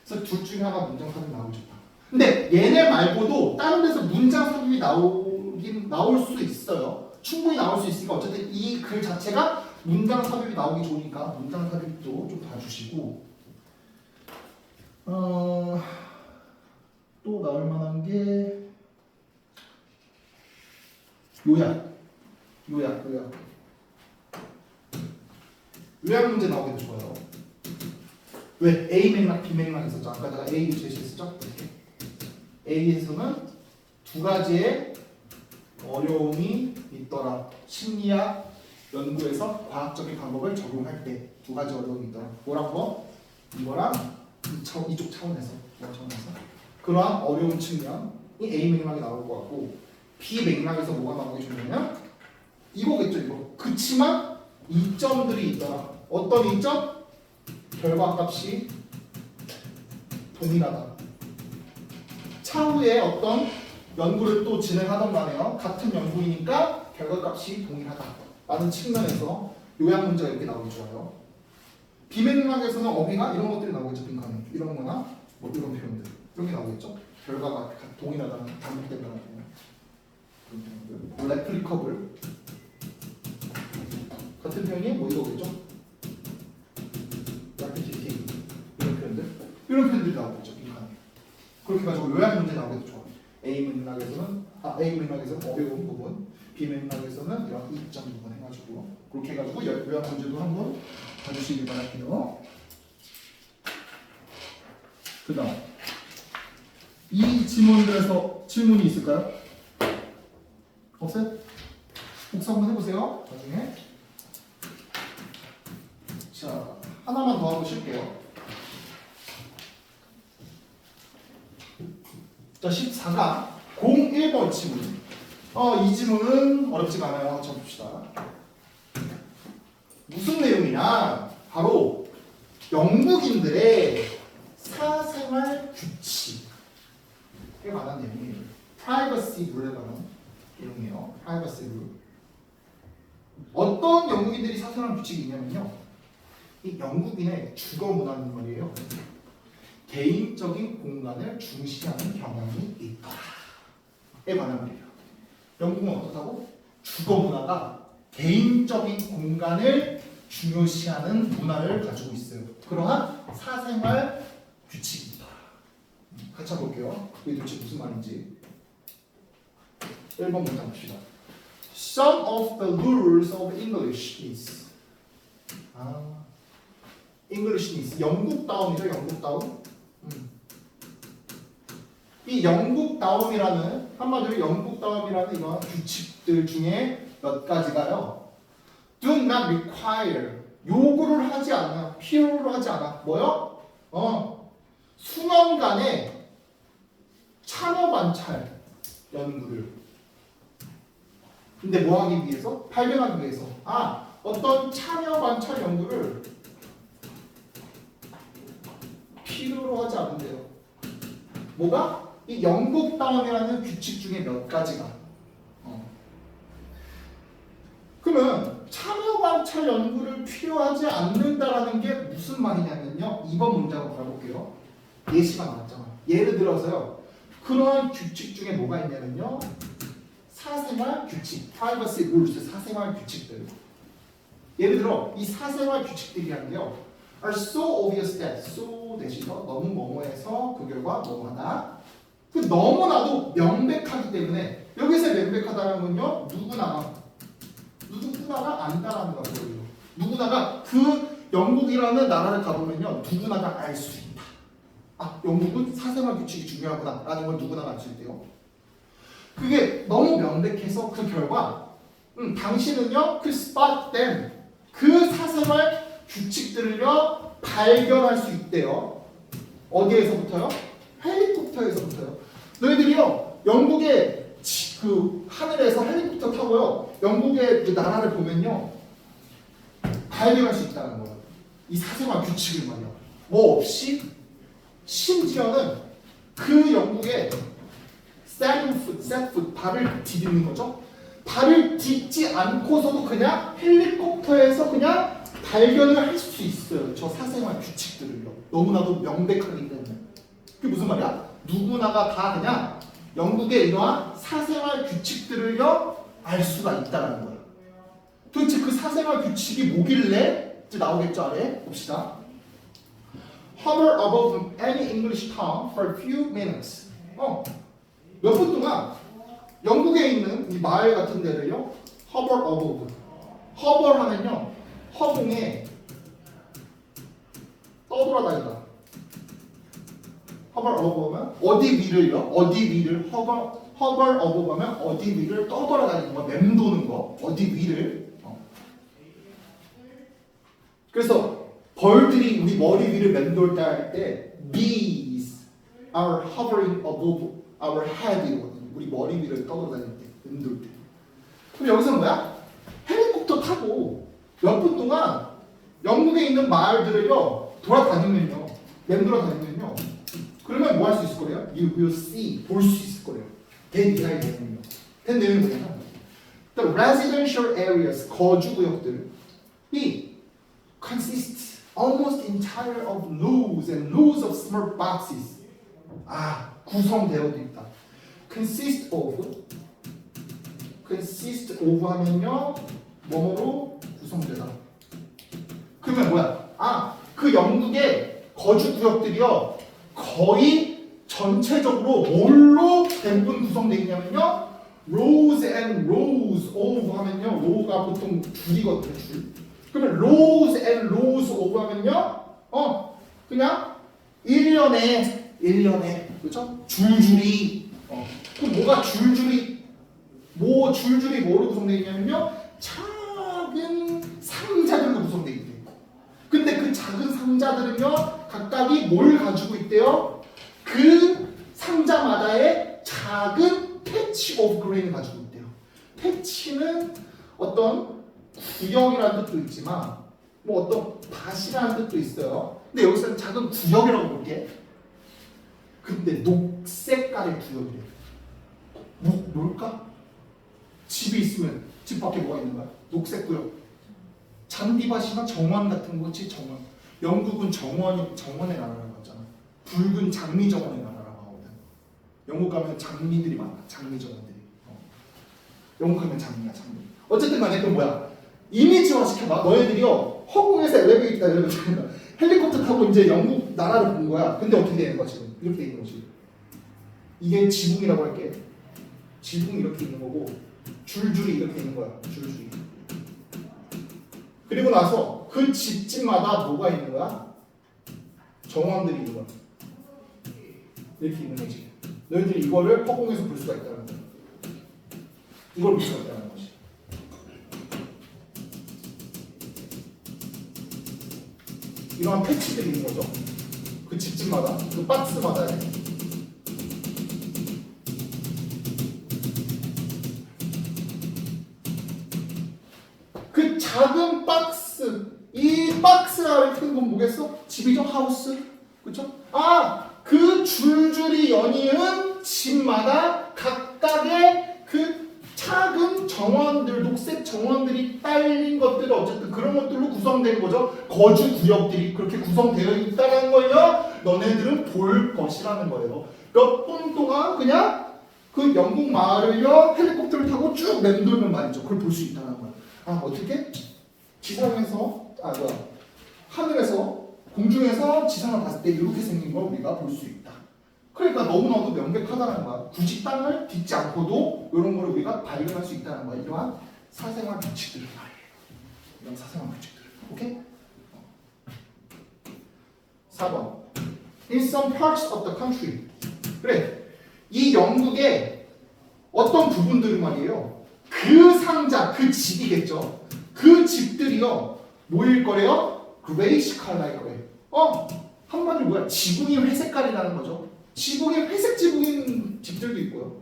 그래서 둘 중에 하나 문장 삽입 나오기 좋다. 근데 얘네 말고도 다른 데서 문장 삽입이 나올 수 있어요. 충분히 나올 수 있으니까 어쨌든 이 글 자체가 문장 삽입이 나오기 좋으니까 문장 삽입도 좀 봐주시고 또 나올 만한 게 요약 문제 나오기도 좋아요. 왜? A 맥락, B 맥락 있었죠. 아까 내가 A를 제시했었죠. 이렇게 A에서는 두 가지의 어려움이 있더라. 심리학 연구에서 과학적인 방법을 적용할 때 두 가지 어려움이 있더라. 뭐랑 뭐? 이거랑 이쪽 차원에서 그러한 어려운 측면이 A 맥락이 나올 것 같고 B 맥락에서 뭐가 나오기 좋냐면 이거겠죠. 이거. 그치만 이점들이 있더라. 어떤 이점? 결과값이 동일하다. 차후에 어떤 연구를 또 진행하던 간에요. 같은 연구이니까 결과값이 동일하다 라는 측면에서 요약 문제가 이렇게 나오기 좋아요. 비맥락에서는 어휘가 이런 것들이 나오겠죠. 빈칸에 이런 거나 뭐 이런 표현들 이런 게 나오겠죠. 결과가 동일하다는 반복된다는 표현. replicable 같은 표현이 뭐 이거겠죠. repetitive 이런 표현들이 나오겠죠. 빈칸에 그렇게 가지고 요약 문제 나오기도 좋아요. A 맥락에서는 어려운 부분, B 맥락에서는 이런 이점 부분 해가지고 그렇게 해가지고 요약 문제도 한번 봐주시길 바랄게요. 그다음 이 지문들에서 질문이 있을까요? 없어요? 복사 한번 해보세요. 나중에. 자, 하나만 더 하고 쉴게요. 자, 14가 01번 지문. 이 지문은 어렵지가 않아요. 적읍시다. 무슨 내용이냐? 바로 영국인들의 사생활 규칙에 관한 내용이에요. 프라이버시 룰에 관한 내용이에요. 프라이버시 룰. 어떤 영국인들이 사생활 규칙이 있냐면요. 이 영국인의 주거 문화는 말이에요. 개인적인 공간을 중시하는 경향이 있다에 관한 말이에요. 영국은 어떻다고? 주거 문화가 개인적인 공간을 중요시하는 문화를 가지고 있어요. 그러한 사생활 규칙이다. 같이 해볼게요. 이게 도대체 무슨 말인지. 1번 문장 봅시다. Some of the rules of English is English is 영국다움이죠. 영국다움. 이 영국다움이라는 한마디로 영국다움이라는 이런 규칙들 중에 몇 가지가요. Do not require 요구를 하지 않아, 필요로 하지 않아. 뭐요? 수년간의 참여 관찰 연구를. 근데 뭐 하기 위해서? 발견하기 위해서. 어떤 참여 관찰 연구를 필요로 하지 않는데요. 뭐가? 이 영국다움이라는 규칙 중에 몇 가지가. 그러면 참여 관찰 연구를 필요하지 않는다라는 게 무슨 말이냐면요. 2번 문장으로 가볼게요. 예시가 나왔잖아. 예를 들어서요. 그러한 규칙 중에 뭐가 있냐면요. 사생활 규칙, privacy rules, 사생활 규칙들. 예를 들어 이 사생활 규칙들이라는 게요. are so obvious that, so 대신에 너무 뭐뭐해서 그 결과 뭐뭐하다. 그 너무나도 명백하기 때문에 여기서 명백하다는 건요. 누구나가 안다라는 거거든요. 누구나가 그 영국이라는 나라를 가보면요. 누구나가 알 수 있다. 영국은 사생활 규칙이 중요하구나 라는 걸 누구나가 알 수 있대요. 그게 너무 명백해서 그 결과 당신은요. 그 spot them 그 사생활 규칙들을요. 발견할 수 있대요. 어디에서부터요? 헬리콥터에서부터요. 너희들이요. 영국의 그 하늘에서 헬리콥터 타고요. 영국의 그 나라를 보면요. 발견할 수 있다는 거예요. 이 사생활 규칙을 말이야. 뭐 없이 심지어는 그 영국의 set foot 발을 디디는 거죠. 발을 딛지 않고서도 그냥 헬리콥터에서 그냥 발견을 할 수 있어요. 저 사생활 규칙들을요. 너무나도 명백하기 때문에. 그게 무슨 말이야? 누구나가 다 그냥 영국의 이러한 사생활 규칙들을요 알 수가 있다는 거예요. 도대체 그 사생활 규칙이 뭐길래 이제 나오겠죠 아래 봅시다. Hover above any English town for a few minutes. 몇 분 동안 영국에 있는 이 마을 같은 데를요 hover above. hover 하면요 허공에 떠돌아다니다. hover above 하면 어디 위를요? 어디 위를 hover above 하면 어디 위를 떠돌아다니는 거, 맴도는 거, 어디 위를. 그래서 벌들이 우리 머리 위를 맴돌다 할 때 bees are hovering above our head이거든요. 우리 머리 위를 떠돌아다닐 때, 맴돌 때. 그럼 여기서 뭐야? 헬리콥터 타고 몇 분 동안 영국에 있는 마을들을요 돌아다니면요, 맴돌아 다니면요. 그러면 뭐 할 수 있을 거예요? You will see, 볼 수 있을 거예요. 된 이하의 내용이요. 된 내용이 뭐냐면 The residential areas 거주 구역들이 consist almost entire of rows and rows of small boxes. 구성되어 있다. consist of 하면요 뭐뭐로 구성되다. 그러면 뭐야? 그 영국의 거주 구역들이요 거의 전체적으로 뭘로 대부분 구성되어 있냐면요 rows and rows of 하면요 row가 보통 줄이거든요 줄. 그러면 rows and rows of 하면요 그냥 일련의 그렇죠? 줄줄이 그럼 뭐가 줄줄이 뭐로 구성되어 있냐면요 작은 상자들로 구성되어 있대요. 근데 그 작은 상자들은요 각각이 뭘 가지고 있대요? 그 상자마다의 작은 패치 오브 그레인을 가지고 있대요. 패치는 어떤 구역이라는 뜻도 있지만 뭐 어떤 밭이라는 뜻도 있어요. 근데 여기서는 작은 구역이라고 볼게. 근데 녹색깔의 구역이래요. 뭘까? 집이 있으면 집 밖에 뭐가 있는 거야? 녹색 구역. 잔디밭이나 정원 같은 거지. 정원. 영국은 정원의 나라라고 하잖아. 붉은 장미 정원의 나라라고 하거든. 영국 가면 장미들이 많아. 장미 정원들이. 영국 가면 장미야 장미. 어쨌든 간에 그 뭐야? 이미지화 시켜봐. 너희들이요 허공에서 엘리베이터 헬리콥터 타고 이제 영국 나라를 본 거야. 근데 어떻게 되는 거야 지금? 이렇게 돼 있는 거지. 이게 지붕이라고 할게. 지붕이 이렇게 있는 거고 줄줄이 이렇게 있는 거야. 줄줄이. 그리고 나서 그 집집마다 뭐가 있는 거야? 정원들이 있는 거야. 이렇게 있는 거지. 너희들이 이거를 허공에서 볼 수가 있다는 거야. 이걸 볼 수가 있다는 거지. 이러한 패치들이 있는 거죠. 그 집집마다, 그 박스마다에. 그 작은 박스, 이 박스 아래 큰 건 뭐겠어? 집이죠? 하우스? 그쵸? 그 줄줄이 연이은 집마다 각각의 그 작은 정원들, 녹색 정원들이 딸린 것들 어쨌든 그런 것들로 구성된 거죠. 거주 구역들이 그렇게 구성되어 있다는 거예요. 너네들은 볼 것이라는 거예요. 몇 분 동안 그냥 그 영국 마을을요 헬리콥터를 타고 쭉 맴돌면 말이죠. 그걸 볼 수 있다는 거예요. 어떻게? 지상에서 하늘에서 공중에서 지상을 봤을 때 이렇게 생긴 걸 우리가 볼 수 있다. 그러니까 너무나도 명백하다는 거야. 굳이 땅을 딛지 않고도 이런 걸 우리가 발견할 수 있다는 거야. 이러한 사생활 규칙들을 말이에요. 이런 사생활 규칙들. 오케이? 4번. In some parts of the country. 그래. 이 영국의 어떤 부분들은 말이에요. 그 상자, 그 집이겠죠. 그 집들이요. 뭐일 거래요? 그레이시 컬러일 거래요. 한마디로 뭐야? 지붕이 회색깔이라는 거죠. 지붕이 회색 지붕인 집들도 있고요.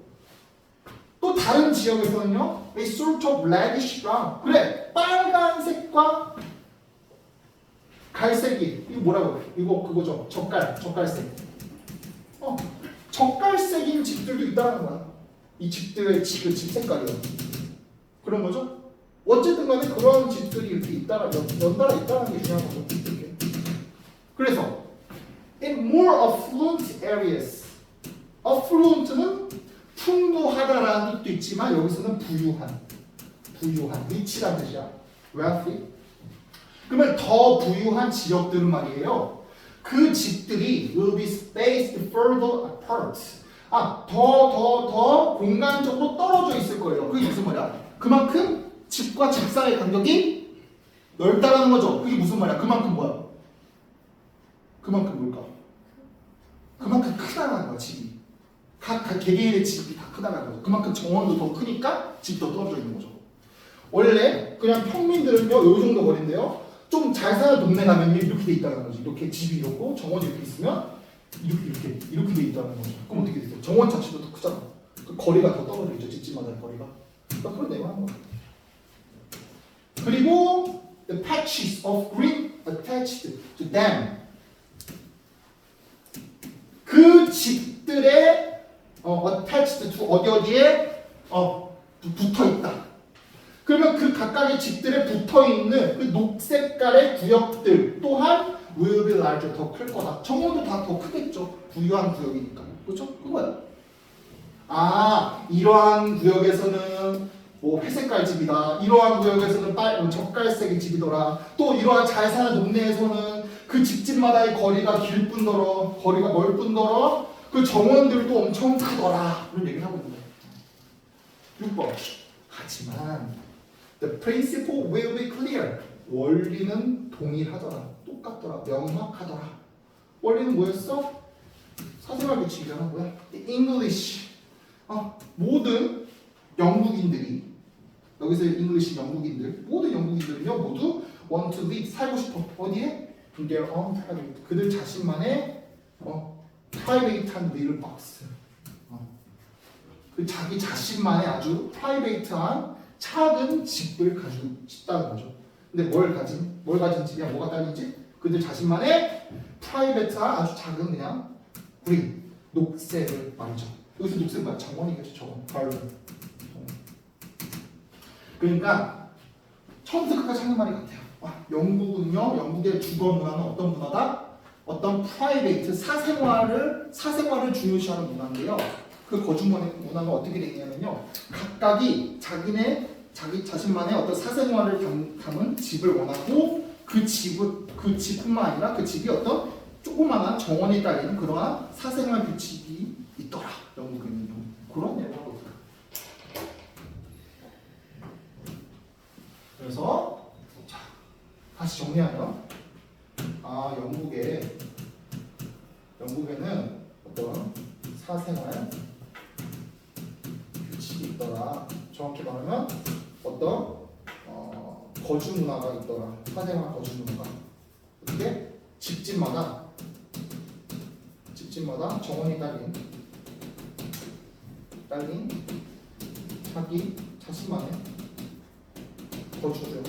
또 다른 지역에서는요. A sort of reddish brown. 그래. 빨간색과 갈색이 이거 뭐라고? 이거 그거죠. 젓갈색. 젓갈색인 집들도 있다는 거야. 이 집들의 집 색깔이요. 그런 거죠. 어쨌든 간에 그런 집들이 이렇게 연달아 있다는 게 중요한 거죠. 이렇게. 그래서 in more affluent areas. affluent는 풍부하다라는 뜻도 있지만 여기서는 부유한, 리치라는 뜻이야. wealthy. 그러면 더 부유한 지역들은 말이에요. 그 집들이 will be spaced further apart. 더 공간적으로 떨어져 있을 거예요. 그게 무슨 말이야? 그만큼 집과 집 사이의 간격이 넓다라는 거죠. 그게 무슨 말이야? 그만큼 뭐야? 그만큼 뭘까? 그만큼 크다라는 거야, 집이. 각 개개인의 집이 다 크다라는 거죠. 그만큼 정원도 더 크니까 집이 더 떨어져 있는 거죠. 원래 그냥 평민들은요, 요 정도 거리인데요. 좀 잘 사는 동네 가면 이렇게 돼 있다는 거지. 이렇게 집이 이렇고 정원이 이렇게 있으면 이렇게 돼 있다는 거죠. 그럼 어떻게 되죠? 정원 자체도 더 크잖아. 그 거리가 더 떨어져 있죠. 집집마다의 거리가. 그러니까 그런 내용 하는 거야. 그리고 the patches of green attached to them. 그 집들의 attached attached to 어디에 붙어 있다. 그러면 그 각각의 집들에 붙어 있는 그 녹색깔의 구역들 또한 will be larger 더 클 거다. 정원도 다 더 크겠죠. 부유한 구역이니까. 그렇죠? 그거야. 아, 이러한 구역에서는 뭐 회색깔 집이다. 이러한 구역에서는 적갈색의 집이더라. 또 이러한 잘 사는 동네에서는 그 집집마다의 거리가 길 뿐더러 거리가 멀 뿐더러 그 정원들도 엄청 크더라. 이런 얘기를 하고 있는 거예요. 6번. 하지만 the principle will be clear. 원리는 동일하더라. 똑같더라. 명확하더라. 원리는 뭐였어? 사생활 규칙이라는 거야. English. 모든 영국인들이 여기서 English 영국인들 모든 영국인들은요 모두 want to live 살고 싶어. 어디에? In their own private. 그들 자신만의 private한 little box. 그 자기 자신만의 아주 private한 작은 집을 가지고 싶다는 거죠. 근데 뭘 가진 집이야? 뭐가 딸린지? 그들 자신만의 프라이베트한 아주 작은 그냥 그린 녹색을 말이죠. 여기서 녹색 뭐야? 정원이겠죠. 정원. 가을은. 그러니까 처음부터 끝까지 하는 말이 같아요. 영국은요. 영국의 주거 문화는 어떤 문화다? 어떤 프라이베이트 사생활을 중요시하는 문화인데요. 그 거주 문화가 어떻게 되냐면요. 각각이 자기 자신만의 어떤 사생활을 담은 집을 원하고 그 집뿐만 아니라 그 집이 어떤 조그마한 정원에 딸리는 그러한 사생활 규칙이 있더라. 영국에는요. 그런 내용을 하고 있어요. 그래서 자, 다시 정리하면 영국에는 어떤 사생활 규칙이 있더라. 정확히 말하면 어떤 거주 문화가 있더라. 사생활 거주 문화가. 이게 집집마다 정원이 딸린 자기 자신만의 거주구역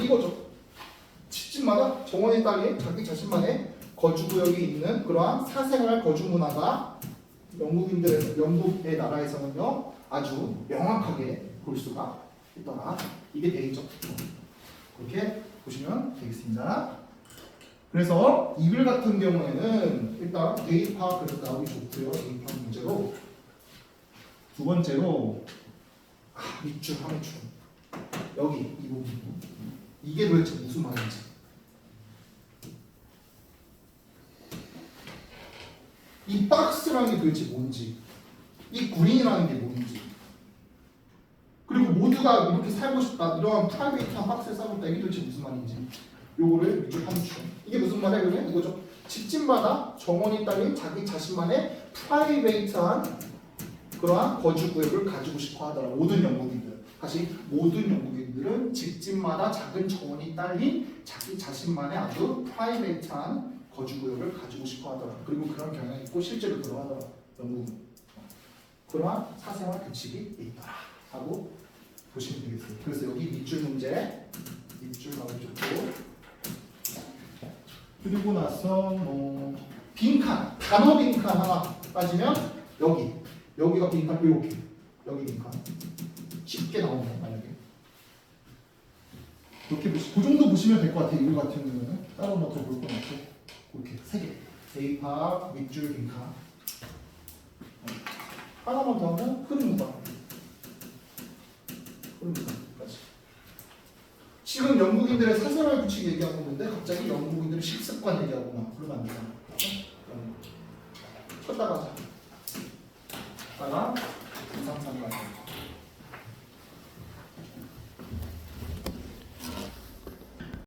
이거죠. 집집마다 정원이 딸린 자기 자신만의 거주구역이 있는 그러한 사생활 거주 문화가 영국의 나라에서는요 아주 명확하게 볼 수가 있더라. 이게 대의적 특징. 그렇게 보시면 되겠습니다. 그래서 이글 같은 경우에는 일단 대입학 그래서 나오기 좋고요. 대입학 문제로 두 번째로 밑줄 하매줄 여기 이 부분 이게 도대체 무슨 말인지 이 박스라는 게 도대체 뭔지 이 구린이라는 게 뭔지 그리고 모두가 이렇게 살고 싶다 이러한 프라이베이트한 박스에 살고 싶다 이게 도대체 무슨 말인지 요거를 밑줄 하매줄 이게 무슨 말이야 그러면 이거죠. 집집마다 정원이 딸린 자기 자신만의 프라이베이트한 그러한 거주구역을 가지고 싶어 하더라. 모든 영국인들. 다시 모든 영국인들은 집집마다 작은 정원이 딸린 자기 자신만의 아주 프라이베이트한 거주구역을 가지고 싶어 하더라. 그리고 그런 경향이 있고 실제로 그러하더라. 영국은. 그러한 사생활 규칙이 있더라. 하고 보시면 되겠습니다. 그래서 여기 밑줄 문제 밑줄 나오기 좋고 그리고 나서 뭐 빈칸 단어 빈칸 하나 빠지면 여기가 빈칸 이렇게 여기 빈칸 쉽게 나오네 만약에 이렇게 그 정도 보시면 될 것 같아요. 이거 같은 경우는 따로 뭐 더 볼 건 없고 이렇게 세 개 대입학 밑줄 빈칸 하나만 더 하면 흐름무다 흐름무다까지 지금 영국인들의 사생활 규칙 얘기하고 있는데 갑자기 영국인들의 식습관 얘기하구나. 그러면 안 되잖아. 쳤다 가자. 다가 2, 3, 4 가자.